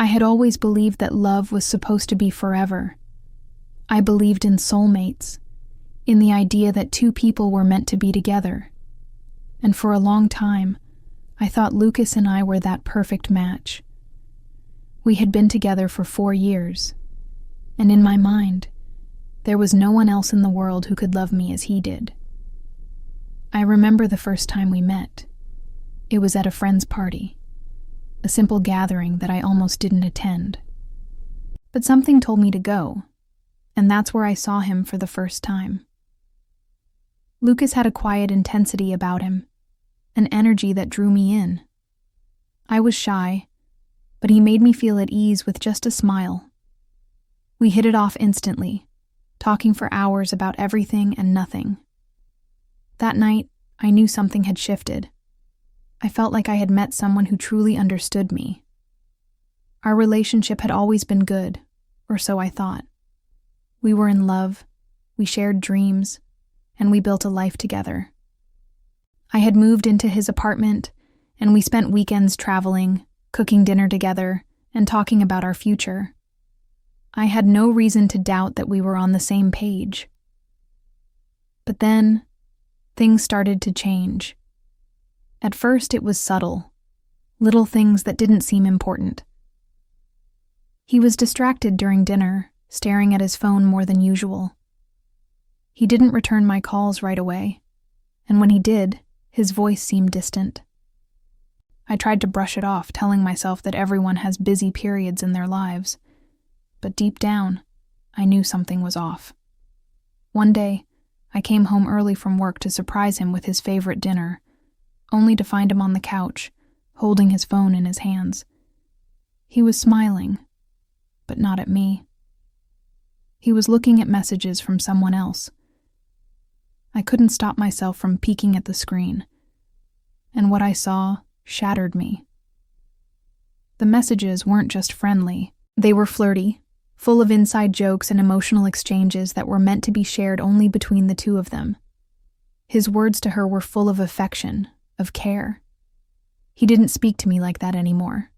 I had always believed that love was supposed to be forever. I believed in soulmates, in the idea that two people were meant to be together. And for a long time, I thought Lucas and I were that perfect match. We had been together for 4 years, and in my mind, there was no one else in the world who could love me as he did. I remember the first time we met. It was at a friend's party, a simple gathering that I almost didn't attend. But something told me to go, and that's where I saw him for the first time. Lucas had a quiet intensity about him, an energy that drew me in. I was shy, but he made me feel at ease with just a smile. We hit it off instantly, talking for hours about everything and nothing. That night, I knew something had shifted. I felt like I had met someone who truly understood me. Our relationship had always been good, or so I thought. We were in love, we shared dreams, and we built a life together. I had moved into his apartment, and we spent weekends traveling, cooking dinner together, and talking about our future. I had no reason to doubt that we were on the same page. But then, things started to change. At first, it was subtle, little things that didn't seem important. He was distracted during dinner, staring at his phone more than usual. He didn't return my calls right away, and when he did, his voice seemed distant. I tried to brush it off, telling myself that everyone has busy periods in their lives, but deep down, I knew something was off. One day, I came home early from work to surprise him with his favorite dinner, only to find him on the couch, holding his phone in his hands. He was smiling, but not at me. He was looking at messages from someone else. I couldn't stop myself from peeking at the screen, and what I saw shattered me. The messages weren't just friendly, they were flirty, full of inside jokes and emotional exchanges that were meant to be shared only between the two of them. His words to her were full of affection, of care. He didn't speak to me like that anymore.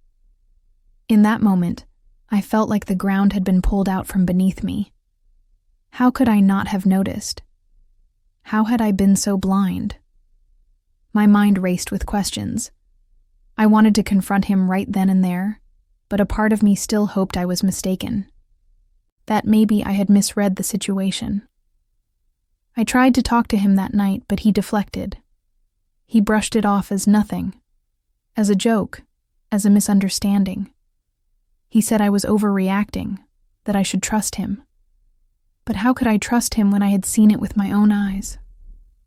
In that moment, I felt like the ground had been pulled out from beneath me. How could I not have noticed? How had I been so blind? My mind raced with questions. I wanted to confront him right then and there, but a part of me still hoped I was mistaken. That maybe I had misread the situation. I tried to talk to him that night, but he deflected. He brushed it off as nothing, as a joke, as a misunderstanding. He said I was overreacting, that I should trust him. But how could I trust him when I had seen it with my own eyes?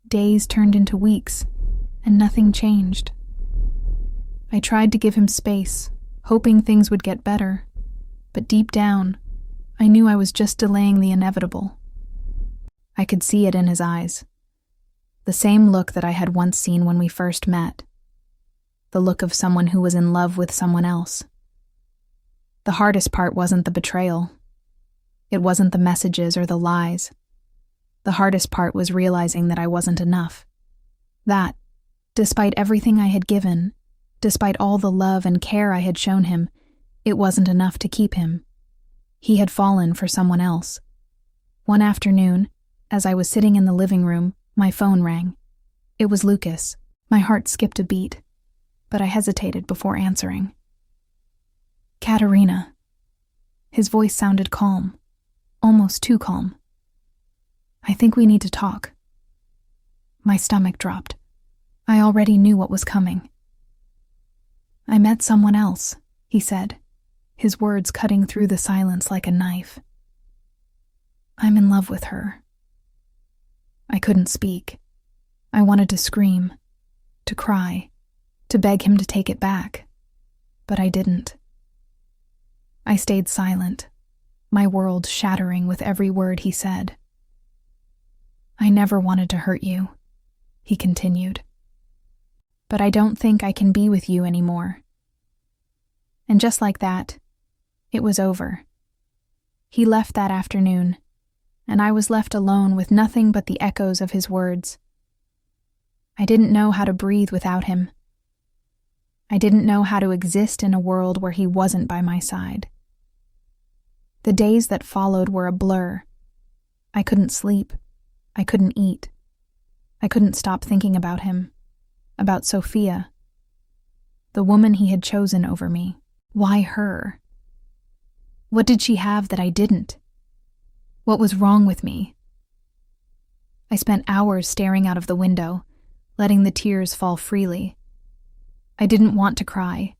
Days turned into weeks, and nothing changed. I tried to give him space, hoping things would get better, but deep down, I knew I was just delaying the inevitable. I could see it in his eyes. The same look that I had once seen when we first met. The look of someone who was in love with someone else. The hardest part wasn't the betrayal. It wasn't the messages or the lies. The hardest part was realizing that I wasn't enough. That, despite everything I had given, despite all the love and care I had shown him, it wasn't enough to keep him. He had fallen for someone else. One afternoon, as I was sitting in the living room, my phone rang. It was Lucas. My heart skipped a beat, but I hesitated before answering. Katerina. His voice sounded calm, almost too calm. I think we need to talk. My stomach dropped. I already knew what was coming. I met someone else, he said, his words cutting through the silence like a knife. I'm in love with her. I couldn't speak. I wanted to scream, to cry, to beg him to take it back, but I didn't. I stayed silent, my world shattering with every word he said. I never wanted to hurt you, he continued. But I don't think I can be with you anymore. And just like that, it was over. He left that afternoon, and I was left alone with nothing but the echoes of his words. I didn't know how to breathe without him. I didn't know how to exist in a world where he wasn't by my side. The days that followed were a blur. I couldn't sleep. I couldn't eat. I couldn't stop thinking about him, about Sophia, the woman he had chosen over me. Why her? What did she have that I didn't? What was wrong with me? I spent hours staring out of the window, letting the tears fall freely. I didn't want to cry,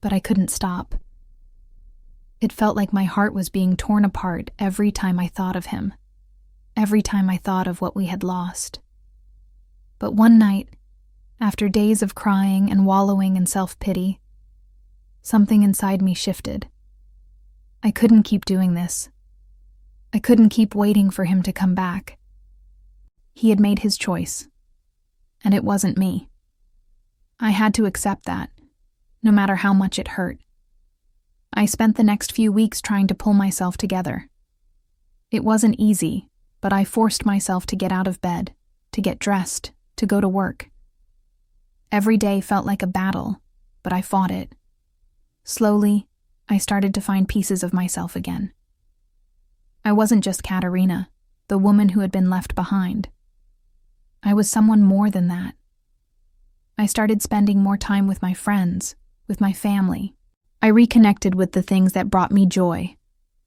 but I couldn't stop. It felt like my heart was being torn apart every time I thought of him, every time I thought of what we had lost. But one night, after days of crying and wallowing in self-pity, something inside me shifted. I couldn't keep doing this. I couldn't keep waiting for him to come back. He had made his choice, and it wasn't me. I had to accept that, no matter how much it hurt. I spent the next few weeks trying to pull myself together. It wasn't easy, but I forced myself to get out of bed, to get dressed, to go to work. Every day felt like a battle, but I fought it. Slowly, I started to find pieces of myself again. I wasn't just Katerina, the woman who had been left behind. I was someone more than that. I started spending more time with my friends, with my family. I reconnected with the things that brought me joy: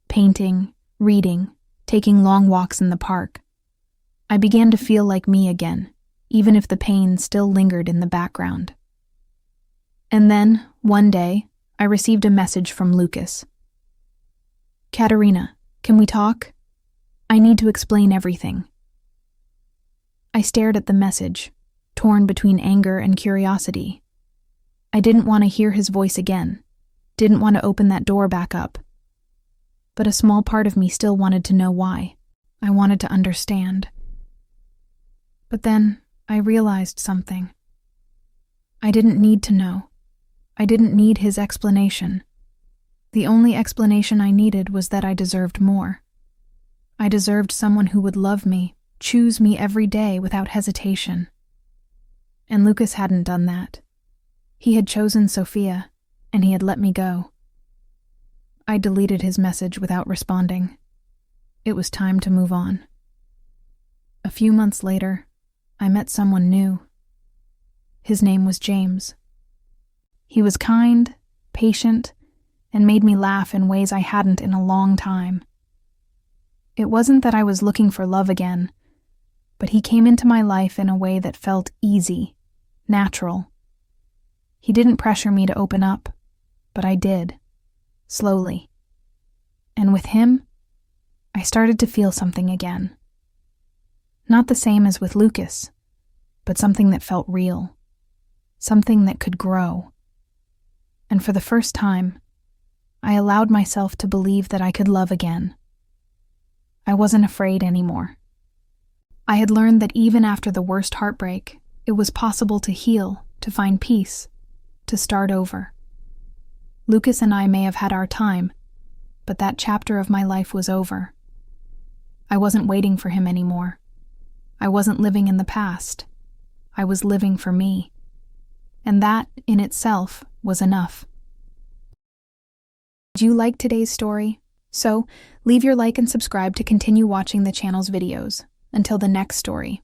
painting, reading, taking long walks in the park. I began to feel like me again, even if the pain still lingered in the background. And then, one day, I received a message from Lucas. "Katerina, can we talk? I need to explain everything." I stared at the message, torn between anger and curiosity. I didn't want to hear his voice again, didn't want to open that door back up. But a small part of me still wanted to know why. I wanted to understand. But then I realized something. I didn't need to know. I didn't need his explanation. The only explanation I needed was that I deserved more. I deserved someone who would love me, choose me every day without hesitation. And Lucas hadn't done that. He had chosen Sophia, and he had let me go. I deleted his message without responding. It was time to move on. A few months later, I met someone new. His name was James. He was kind, patient, and made me laugh in ways I hadn't in a long time. It wasn't that I was looking for love again, but he came into my life in a way that felt easy, natural. He didn't pressure me to open up, but I did, slowly. And with him, I started to feel something again. Not the same as with Lucas, but something that felt real, something that could grow. And for the first time, I allowed myself to believe that I could love again. I wasn't afraid anymore. I had learned that even after the worst heartbreak, it was possible to heal, to find peace, to start over. Lucas and I may have had our time, but that chapter of my life was over. I wasn't waiting for him anymore. I wasn't living in the past. I was living for me. And that, in itself, was enough. Did you like today's story? So, leave your like and subscribe to continue watching the channel's videos. Until the next story.